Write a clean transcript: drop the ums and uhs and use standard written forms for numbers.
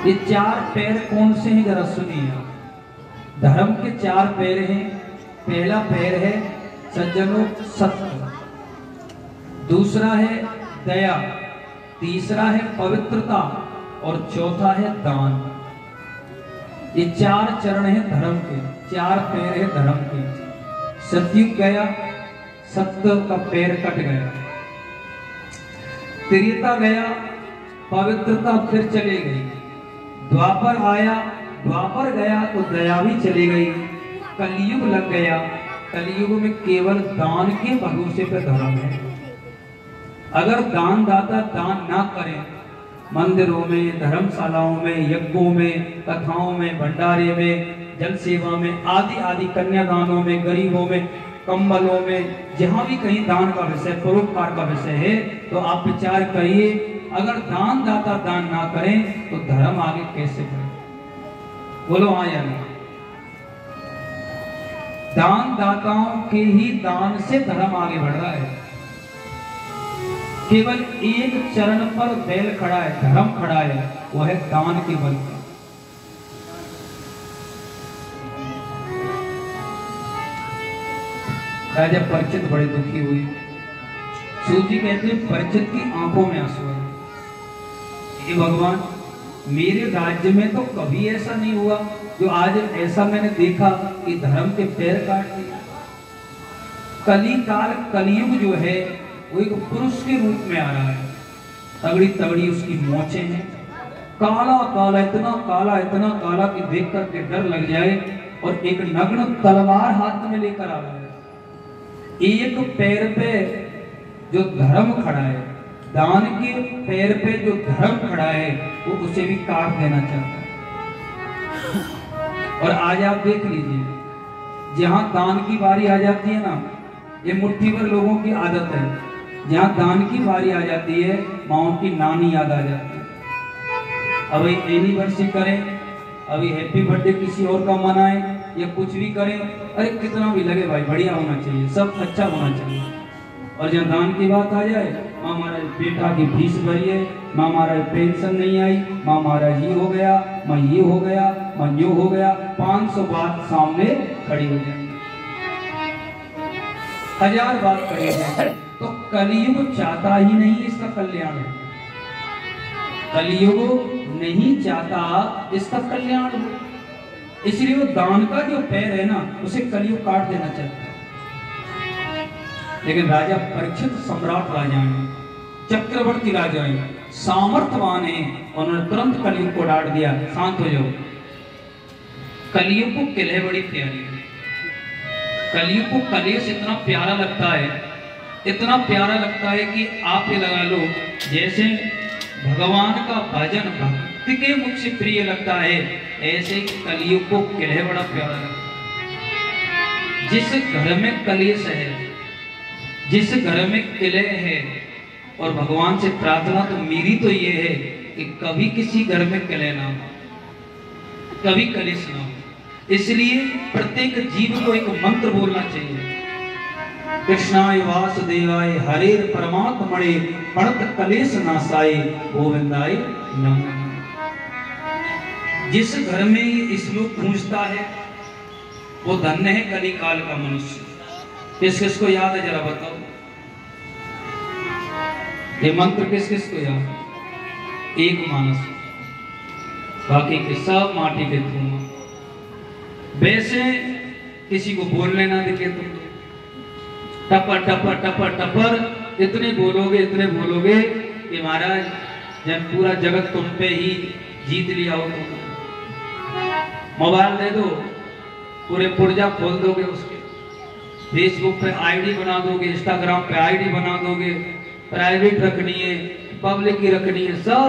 ये चार पैर कौन से हैं जरा सुनिए। धर्म के चार पैर हैं। पहला पैर है सज्जनों सत्य, दूसरा है दया, तीसरा है पवित्रता और चौथा है दान। ये चार चरण हैं धर्म के, चार पैर है धर्म के। सतयुग गया, सत्य का पैर कट गया। त्रेता गया, पवित्रता फिर चली गई। द्वापर आया, द्वापर गया तो दया भी चली गई। कलयुग लग गया, कलयुग में केवल दान के भरोसे पे धर्म है। अगर दान दाता दान ना करें, मंदिरों में, धर्मशालाओं में, यज्ञों में, कथाओं में, भंडारे में, जल सेवा में, आदि आदि कन्यादानों में, गरीबों में, कंबलों में, जहां भी कहीं दान का विषय, परोपकार का विषय है, तो आप विचार करिए, अगर दान दाता दान ना करें तो धर्म आगे कैसे बढ़े? बोलो हाँ या नहीं? दान दाताओं के ही दान से धर्म आगे बढ़ रहा है। केवल एक चरण पर बैल खड़ा है, धर्म खड़ा है, वो है दान के बल पर। राजा परीक्षित बड़े दुखी हुए। सूत जी कहते हैं परीक्षित की आंखों में आंसू है। हे भगवान, मेरे राज्य में तो कभी ऐसा नहीं हुआ जो आज ऐसा मैंने देखा कि धर्म के पैर काट दिए। कलिकाल कलयुग जो है वो एक पुरुष के रूप में आ रहा है। तगड़ी तगड़ी उसकी मोछें हैं, काला काला, इतना काला कि देख करके डर लग जाए, और एक नग्न तलवार हाथ में लेकर आ रहा है। एक पैर पे जो धर्म खड़ा है, दान के पैर पे जो धर्म खड़ा है, वो उसे भी काट देना चाहता है। और आज आप देख लीजिए, जहां दान की बारी आ जाती है ना, ये मुट्ठी भर लोगों की आदत है, जहां दान की बारी आ जाती है, माओ की नानी याद आ जाती है। अभी एनिवर्सरी करें, अभी हैप्पी बर्थडे किसी और का मनाएं या कुछ भी करें, अरे कितना भी लगे भाई, बढ़िया होना चाहिए, सब अच्छा होना चाहिए। और जब दान की बात आ जाए, माँ महाराज बेटा की फीस भरी है, माँ महाराज पेंशन नहीं आई, माँ महाराज ये हो गया, माँ ये हो गया, माँ यो हो गया, 500 बात सामने खड़ी हो जाएगी, 1000 बात खड़ी हो जाएगी। तो कलयुग चाहता ही नहीं इसका कल्याण हो, कलयुग नहीं चाहता इसका कल्याण हो, इसलिए वो दान का जो पैर है ना, उसे कलयुग काट देना चाहता है। लेकिन राजा परीक्षित सम्राट राजा है, चक्रवर्ती राजा है, सामर्थ्यवान है, उन्होंने तुरंत कलयुग को डांट दिया, शांत हो जाओ। कलयुग को किले बड़ी प्यारी है, कलयुग को कलेश इतना प्यारा लगता है, इतना प्यारा लगता है कि आप ये लगा लो जैसे भगवान का भजन भक्ति के मुख से प्रिय लगता है, ऐसे कलयुग को किले बड़ा प्यारा लगता है। जिस घर में कलेश है, जिस घर में किले है, और भगवान से प्रार्थना तो मेरी तो ये है कि कभी किसी घर में किले ना हो, कभी कलेश ना हो। इसलिए प्रत्येक जीव को एक मंत्र बोलना चाहिए, कृष्णाय वासुदेवाय हरेर परमात्मने प्रणत कलेश नाशाय गोविंदाय नमः। जिस घर में ये श्लोक गूंजता है वो धन्य है कलिकाल का मनुष्य। किस किस को याद है जरा बताओ, ये मंत्र किस किस को याद? एक मानस, बाकी के सब माटी के धुआं। वैसे किसी को बोलने ना दिखे तुम टपर टपर टपर टपर इतने बोलोगे कि महाराज जब पूरा जगत तुम पे ही जीत लिया हो, तो मोबाइल दे दो, पूरे पुर्जा खोल दोगे उसके, फेसबुक पे आईडी बना दोगे, इंस्टाग्राम पे आईडी बना दोगे, प्राइवेट रखनी है, पब्लिक की रखनी है, सब